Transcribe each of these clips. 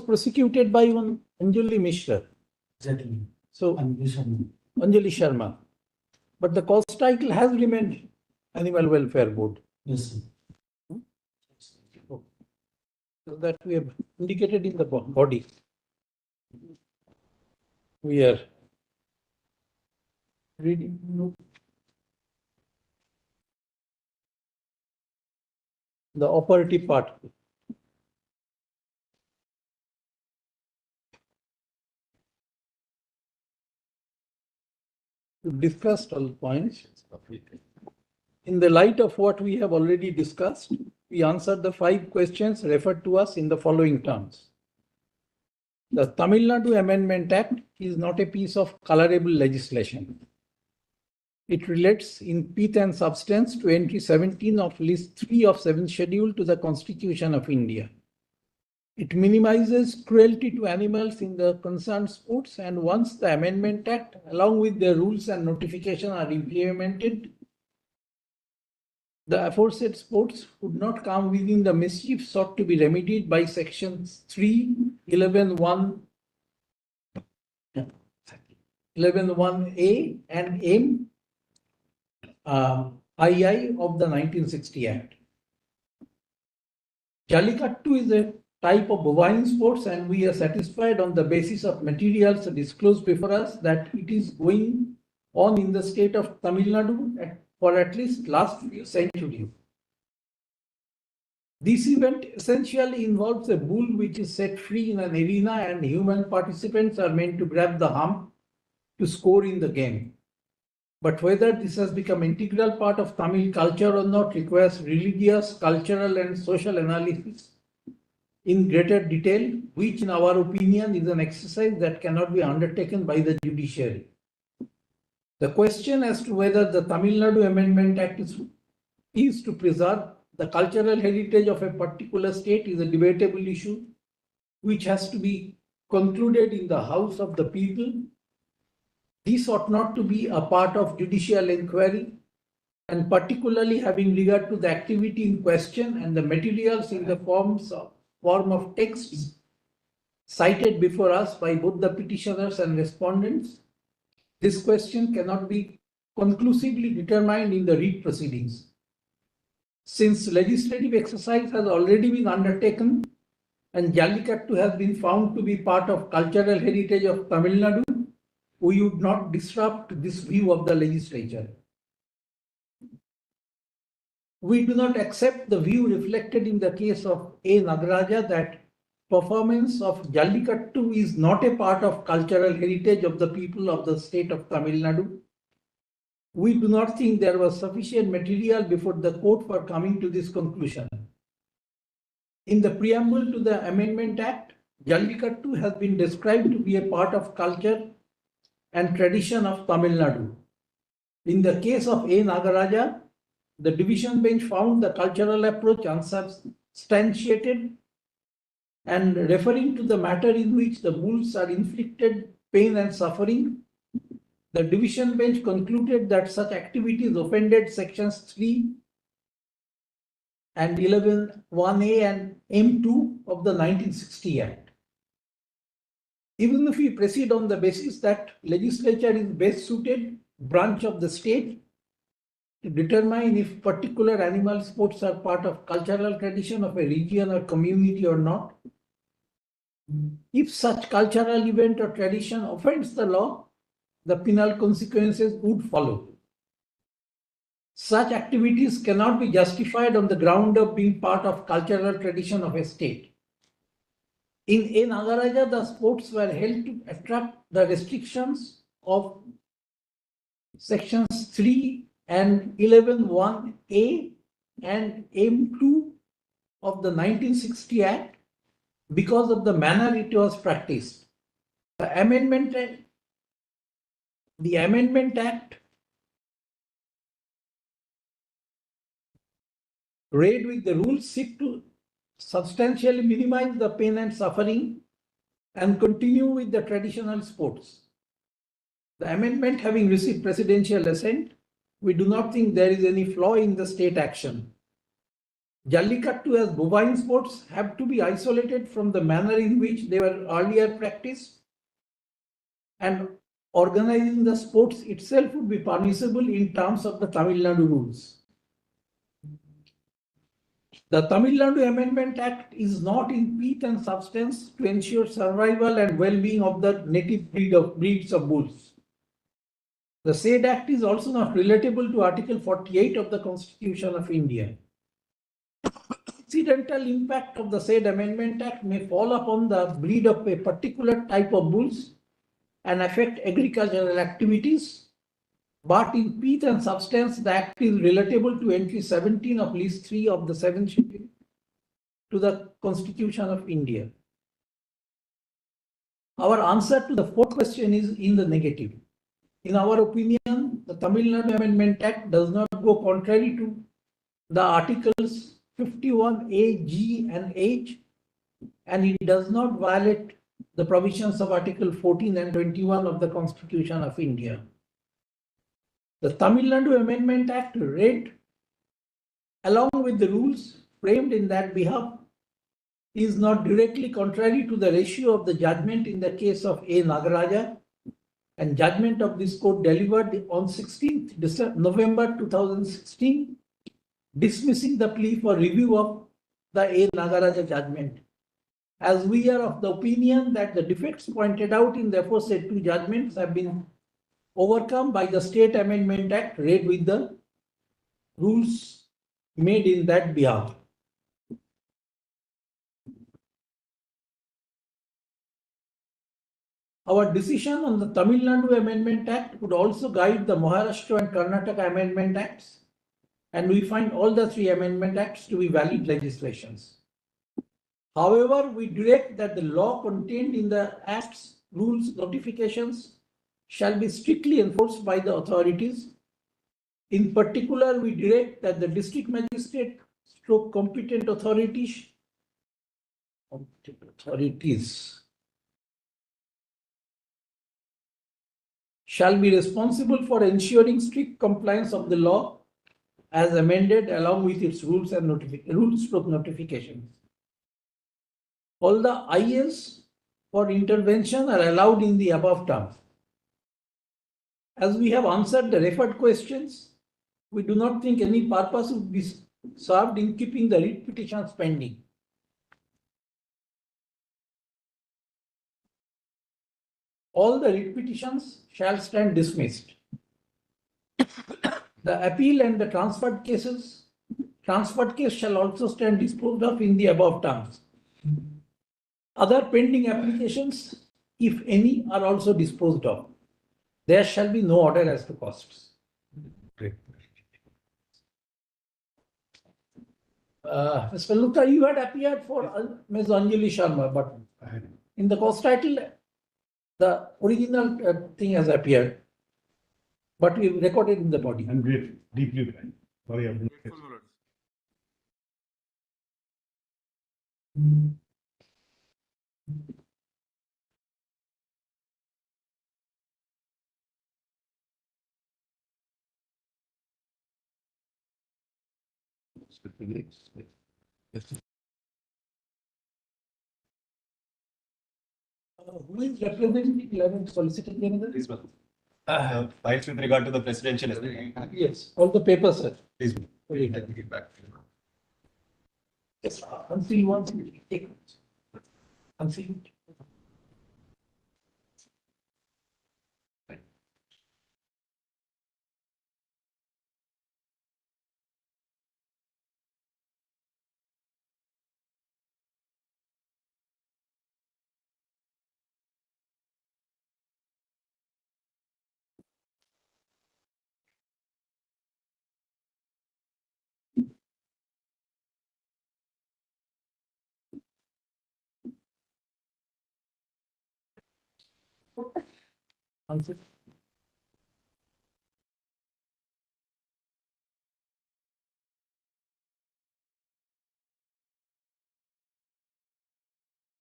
prosecuted by one Anjali Mishra. Exactly. So Anjali Sharma. But the cause title has remained Animal Welfare Board. Yes, sir. So that we have indicated in the body. We are reading. No. The operative part. We've discussed all points. In the light of what we have already discussed, we answered the 5 questions referred to us in the following terms. The Tamil Nadu Amendment Act is not a piece of colorable legislation. It relates in pith and substance to entry 17 of list 3 of 7th schedule to the Constitution of India. It minimizes cruelty to animals in the concerned sports, and once the Amendment Act, along with the rules and notification, are implemented, the aforesaid sports would not come within the mischief sought to be remedied by sections 3, 11.1, 11.1a and M II of the 1960 Act. Jallikattu is a type of bovine sports, and we are satisfied on the basis of materials disclosed before us that it is going on in the state of Tamil Nadu for at least last few centuries. This event essentially involves a bull which is set free in an arena, and human participants are meant to grab the hump to score in the game. But whether this has become an integral part of Tamil culture or not requires religious, cultural, and social analysis in greater detail, which in our opinion is an exercise that cannot be undertaken by the judiciary. The question as to whether the Tamil Nadu Amendment Act is to preserve the cultural heritage of a particular state is a debatable issue, which has to be concluded in the House of the People. This ought not to be a part of judicial inquiry, and particularly having regard to the activity in question and the materials in the form of texts cited before us by both the petitioners and respondents. This question cannot be conclusively determined in the writ proceedings. Since legislative exercise has already been undertaken and Jallikattu has been found to be part of cultural heritage of Tamil Nadu, we would not disrupt this view of the legislature. We do not accept the view reflected in the case of A. Nagaraja that performance of Jallikattu is not a part of cultural heritage of the people of the state of Tamil Nadu. We do not think there was sufficient material before the court for coming to this conclusion. In the preamble to the Amendment Act, Jallikattu has been described to be a part of culture and tradition of Tamil Nadu. In the case of A. Nagaraja, the division bench found the cultural approach unsubstantiated, and referring to the matter in which the bulls are inflicted pain and suffering, the division bench concluded that such activities offended sections 3 and 11.1a and M2 of the 1960 Act. Even if we proceed on the basis that legislature is best suited branch of the state to determine if particular animal sports are part of cultural tradition of a region or community or not, if such cultural event or tradition offends the law, the penal consequences would follow. Such activities cannot be justified on the ground of being part of cultural tradition of a state. In A. Nagaraja, the sports were held to attract the restrictions of sections 3 and 11.1a and M2 of the 1960 Act because of the manner it was practiced. The Amendment Act read with the rules seek to substantially minimize the pain and suffering and continue with the traditional sports. The amendment having received presidential assent, we do not think there is any flaw in the state action. Jallikattu as bovine sports have to be isolated from the manner in which they were earlier practiced, and organizing the sports itself would be permissible in terms of the Tamil Nadu rules. The Tamil Nadu Amendment Act is not in pith and substance to ensure survival and well-being of the native breeds of bulls. The said act is also not relatable to Article 48 of the Constitution of India. Incidental impact of the said Amendment Act may fall upon the breed of a particular type of bulls and affect agricultural activities, but in pith and substance, the Act is relatable to entry 17 of List 3 of the 7th Schedule to the Constitution of India. Our answer to the fourth question is in the negative. In our opinion, the Tamil Nadu Amendment Act does not go contrary to the Articles 51A, G and H, and it does not violate the provisions of Article 14 and 21 of the Constitution of India. The Tamil Nadu Amendment Act read along with the rules framed in that behalf is not directly contrary to the ratio of the judgment in the case of A. Nagaraja and judgment of this court delivered on 16th November 2016, dismissing the plea for review of the A. Nagaraja judgment. As we are of the opinion that the defects pointed out in the aforesaid two judgments have been overcome by the State Amendment Act read with the rules made in that behalf. Our decision on the Tamil Nadu Amendment Act would also guide the Maharashtra and Karnataka Amendment Acts, and we find all the three Amendment Acts to be valid legislations. However, we direct that the law contained in the Acts, rules, notifications shall be strictly enforced by the authorities. In particular, we direct that the district magistrate stroke competent authorities shall be responsible for ensuring strict compliance of the law as amended along with its rules and notifications. All the IS for intervention are allowed in the above terms. As we have answered the referred questions, we do not think any purpose would be served in keeping the writ petitions pending. All the writ petitions shall stand dismissed. The appeal and the transferred case shall also stand disposed of in the above terms. Other pending applications, if any, are also disposed of. There shall be no order as to costs. Great. Mr. Lutta, you had appeared for Ms. Anjali Sharma, but in the cost title, the original thing has appeared, but we recorded in the body. I'm grateful, deeply grateful. Sorry, I'm grateful. Who is representing 11 Solicitor General? Please, madam. Files with regard to the presidential estate. Yes, all the papers, sir. Please, Very let me get back. Yes, until you want to take it. Until you. Answer.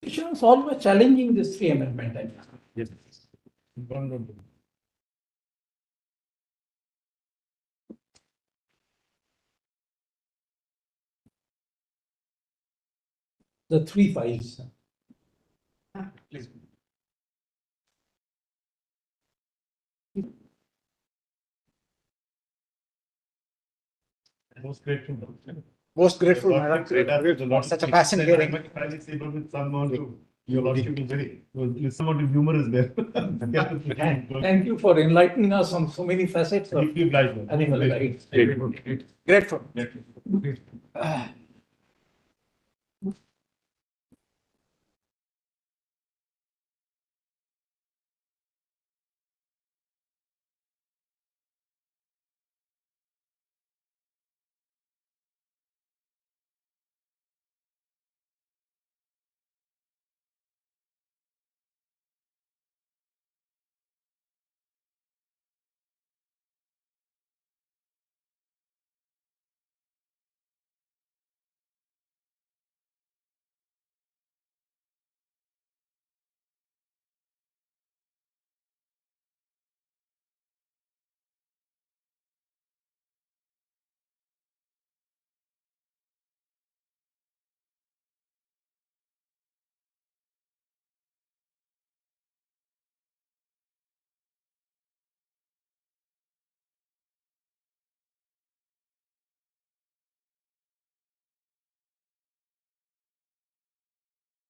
Petitions all were challenging this three amendment. I think. Yes. the three files. Please. Most grateful. Most grateful, Lot madam, of data, lot of such a things. fascinating. I'm finally able with someone to. You Your did. lordship is very, someone with humor is there. Thank you for enlightening us on so many facets of Deeply obliged. animal rights. Grateful. Grateful. Grateful.